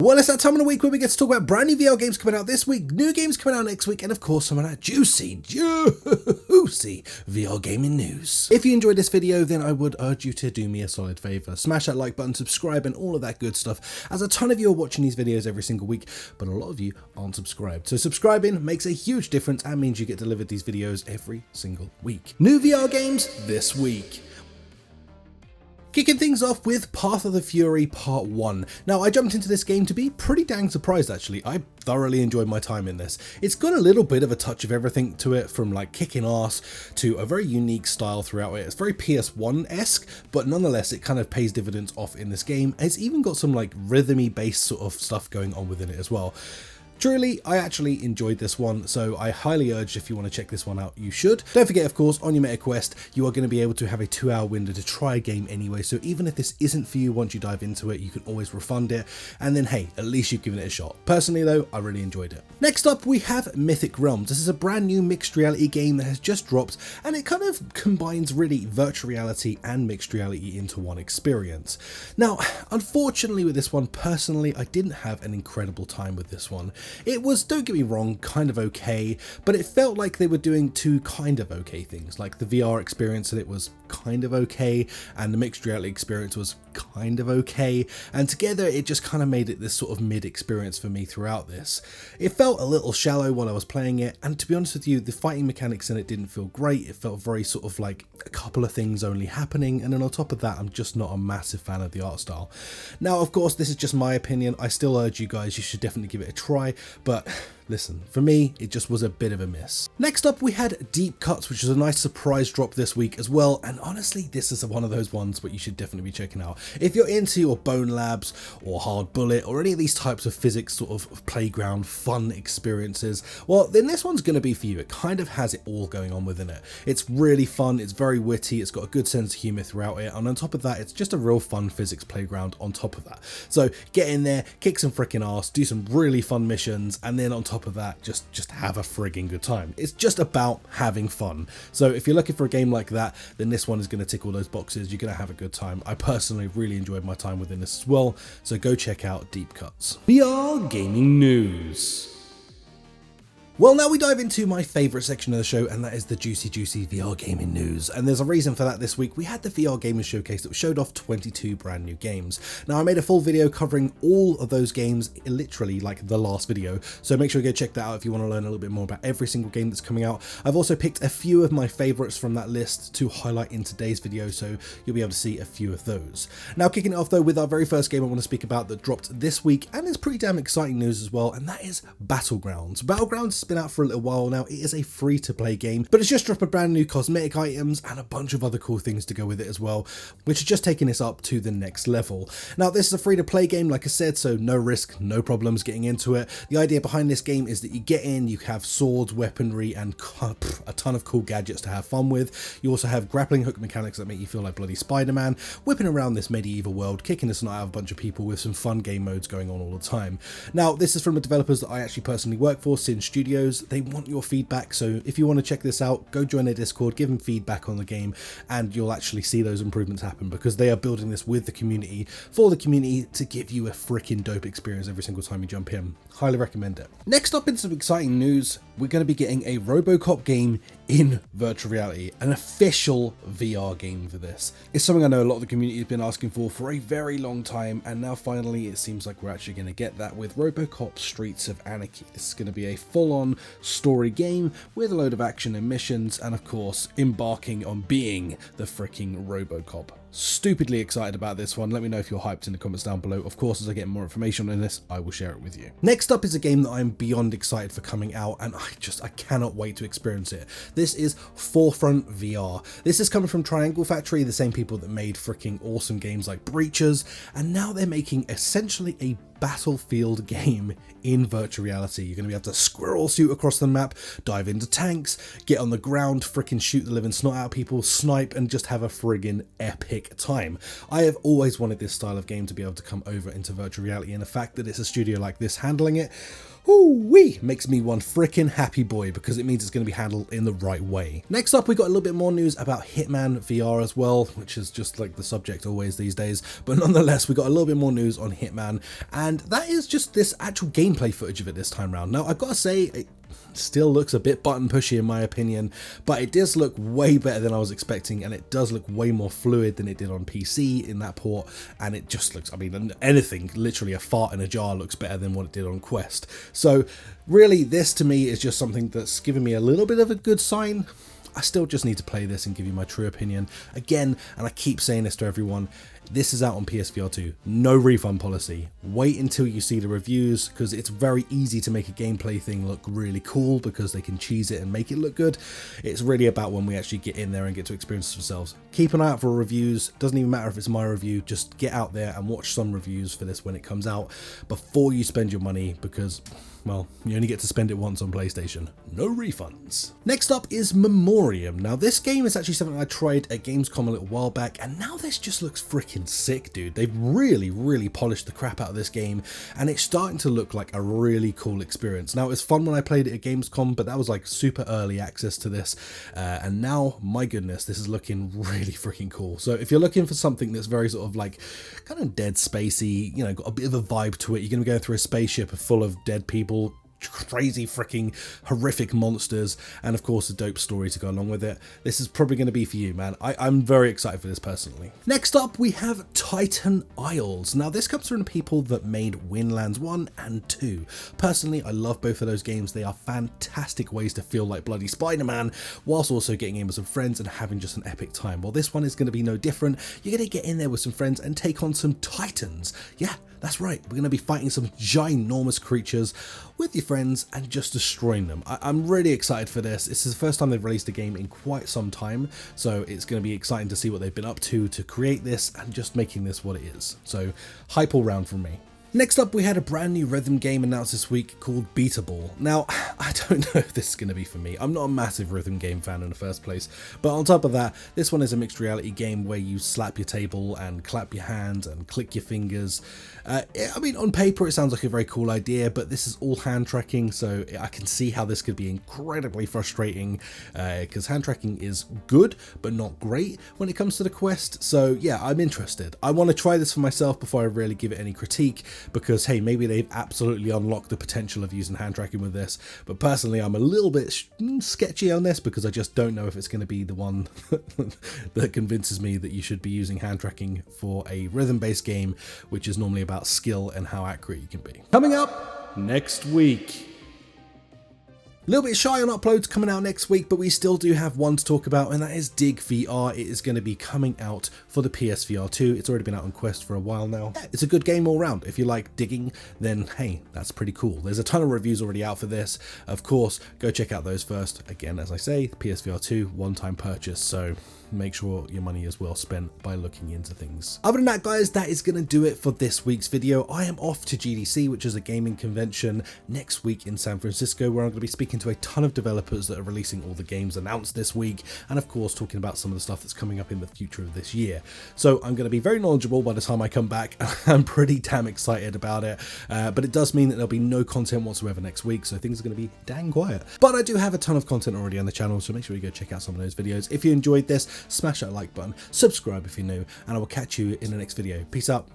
Well, it's that time of the week where we get to talk about brand new VR games coming out this week, new games coming out next week, and of course some of that juicy VR gaming news. If you enjoyed this video, then I would urge you to do me a solid favour. Smash that like button, subscribe, and all of that good stuff, as a ton of you are watching these videos every single week, but a lot of you aren't subscribed. So subscribing makes a huge difference and means you get delivered these videos every single week. New VR games this week. Kicking things off with Path of the Fury Part 1. Now, I jumped into this game to be pretty dang surprised actually. I thoroughly enjoyed my time in this. It's got a little bit of a touch of everything to it, from like kicking ass to a very unique style throughout it. It's very PS1-esque, but nonetheless it kind of pays dividends off in this game. It's even got some like rhythmy based sort of stuff going on within it as well. Truly, I actually enjoyed this one, so I highly urge, if you want to check this one out, you should. Don't forget, of course, on your Meta Quest, you are going to be able to have a 2-hour window to try a game anyway, so even if this isn't for you once you dive into it, you can always refund it, and then hey, at least you've given it a shot. Personally though, I really enjoyed it. Next up, we have Mythic Realms. This is a brand new mixed reality game that has just dropped, and it kind of combines really virtual reality and mixed reality into one experience. Now, unfortunately with this one, personally, I didn't have an incredible time with this one. It was, don't get me wrong, kind of okay, but it felt like they were doing two kind of okay things. Like the VR experience, and it was kind of okay, and the mixed reality experience was kind of okay, and together it just kind of made it this sort of mid experience for me throughout this. It felt a little shallow while I was playing it, and to be honest with you, the fighting mechanics in it didn't feel great. It felt very sort of like a couple of things only happening, and then on top of that, I'm just not a massive fan of the art style. Now, of course, this is just my opinion. I still urge you guys, you should definitely give it a try, but listen, for me, it just was a bit of a miss. Next up, we had Deep Cuts, which was a nice surprise drop this week as well, and honestly, this is one of those ones that you should definitely be checking out. If you're into your Bone Labs or Hard Bullet or any of these types of physics sort of playground fun experiences, well, then this one's going to be for you. It kind of has it all going on within it. It's really fun, it's very witty, it's got a good sense of humour throughout it, and on top of that, it's just a real fun physics playground on top of that. So get in there, kick some freaking ass, do some really fun missions, and then on top of that, just have a frigging good time. It's just about having fun. So if you're looking for a game like that, then this one is going to tick all those boxes. You're going to have a good time. I personally really enjoyed my time within this as well, so go check out Deep Cuts. VR gaming news. Well, now we dive into my favourite section of the show, and that is the juicy VR gaming news. And there's a reason for that this week. We had the VR Gamers Showcase that showed off 22 brand new games. Now, I made a full video covering all of those games, literally like the last video, so make sure you go check that out if you want to learn a little bit more about every single game that's coming out. I've also picked a few of my favourites from that list to highlight in today's video, so you'll be able to see a few of those. Now, kicking it off though with our very first game I want to speak about that dropped this week, and it's pretty damn exciting news as well, and that is Battlegrounds. Battlegrounds been out for a little while now. It is a free-to-play game, but it's just dropped a brand new cosmetic items and a bunch of other cool things to go with it as well, which is just taking this up to the next level. Now, this is a free-to-play game, like I said, so no risk, no problems getting into it. The idea behind this game is that you get in, you have swords, weaponry, and a ton of cool gadgets to have fun with. You also have grappling hook mechanics that make you feel like bloody Spider-Man, whipping around this medieval world, kicking the snot out of a bunch of people with some fun game modes going on all the time. Now, this is from the developers that I actually personally work for, Sin Studios. They want your feedback, so if you want to check this out, go join their Discord, give them feedback on the game, and you'll actually see those improvements happen, because they are building this with the community, for the community, to give you a freaking dope experience every single time you jump in. Highly recommend it. Next up, in some exciting news, we're going to be getting a RoboCop game in virtual reality, an official VR game for this. It's something I know a lot of the community has been asking for a very long time, and now finally it seems like we're actually going to get that with RoboCop Streets of Anarchy. This is going to be a full-on story game with a load of action and missions, and of course embarking on being the freaking RoboCop. Stupidly excited about this one. Let me know if you're hyped in the comments down below. Of course, as I get more information on this, I will share it with you. Next up is a game that I'm beyond excited for coming out, and I cannot wait to experience it. This is Forefront VR. This is coming from Triangle Factory, the same people that made freaking awesome games like Breachers, and now they're making essentially a Battlefield game in virtual reality. You're going to be able to squirrel suit across the map, dive into tanks, get on the ground, freaking shoot the living snot out of people, snipe, and just have a friggin' epic time. I have always wanted this style of game to be able to come over into virtual reality, and the fact that it's a studio like this handling it, Woo-wee, makes me one frickin' happy boy because it means it's going to be handled in the right way. Next up, we got a little bit more news about Hitman VR as well, which is just like the subject always these days. But nonetheless, we got a little bit more news on Hitman, and that is just this actual gameplay footage of it this time around. Now, I've got to say, it still looks a bit button pushy in my opinion, but it does look way better than I was expecting, and it does look way more fluid than it did on PC in that port, and it just looks, I mean, anything, literally a fart in a jar looks better than what it did on Quest. So really, this to me is just something that's given me a little bit of a good sign. I still just need to play this and give you my true opinion. Again, and I keep saying this to everyone, this is out on PSVR 2, no refund policy. Wait until you see the reviews, because it's very easy to make a gameplay thing look really cool because they can cheese it and make it look good. It's really about when we actually get in there and get to experience it ourselves. Keep an eye out for reviews, doesn't even matter if it's my review, just get out there and watch some reviews for this when it comes out before you spend your money, because, well, you only get to spend it once on PlayStation. No refunds. Next up is Memoriam. Now this game is actually something I tried at Gamescom a little while back, and now this just looks freaking sick, dude. They've really polished the crap out of this game, and it's starting to look like a really cool experience. Now, it was fun when I played it at Gamescom, but that was like super early access to this, and now, my goodness, this is looking really freaking cool. So if you're looking for something that's very sort of like kind of Dead Spacey, you know, got a bit of a vibe to it, you're going to go through a spaceship full of dead people, crazy freaking horrific monsters, and of course a dope story to go along with it, this is probably going to be for you, man. I'm very excited for this personally. Next up, we have Titan Isles. Now this comes from the people that made Windlands 1 and 2. Personally, I love both of those games. They are fantastic ways to feel like bloody Spider-Man whilst also getting in with some friends and having just an epic time. Well, this one is going to be no different. You're going to get in there with some friends and take on some titans. Yeah, that's right, we're going to be fighting some ginormous creatures with your friends and just destroying them. I'm really excited for this. This is the first time they've released a game in quite some time, so it's going to be exciting to see what they've been up to create this and just making this what it is. So hype all round from me. Next up, we had a brand new rhythm game announced this week called Beatable. Now, I don't know if this is going to be for me. I'm not a massive rhythm game fan in the first place, but on top of that, this one is a mixed reality game where you slap your table and clap your hands and click your fingers. I mean, on paper, it sounds like a very cool idea, but this is all hand tracking, so I can see how this could be incredibly frustrating, because hand tracking is good, but not great when it comes to the Quest. So yeah, I'm interested. I want to try this for myself before I really give it any critique, because hey, maybe they've absolutely unlocked the potential of using hand tracking with this, but personally I'm a little bit sketchy on this because I just don't know if it's going to be the one that convinces me that you should be using hand tracking for a rhythm based game, which is normally about skill and how accurate you can be. Coming up next week. A little bit shy on uploads coming out next week, but we still do have one to talk about, and that is Dig VR. It is going to be coming out for the PSVR 2. It's already been out on Quest for a while now. Yeah, it's a good game all round. If you like digging, then hey, that's pretty cool. There's a ton of reviews already out for this. Of course, go check out those first. Again, as I say, PSVR 2, one-time purchase, so make sure your money is well spent by looking into things. Other than that, guys, that is going to do it for this week's video. I am off to GDC, which is a gaming convention, next week in San Francisco, where I'm going to be speaking to a ton of developers that are releasing all the games announced this week, and of course talking about some of the stuff that's coming up in the future of this year. So I'm going to be very knowledgeable by the time I come back. I'm pretty damn excited about it, but it does mean that there'll be no content whatsoever next week, so things are going to be dang quiet. But I do have a ton of content already on the channel, so make sure you go check out some of those videos. If you enjoyed this, smash that like button, subscribe if you're new, and I will catch you in the next video. Peace out.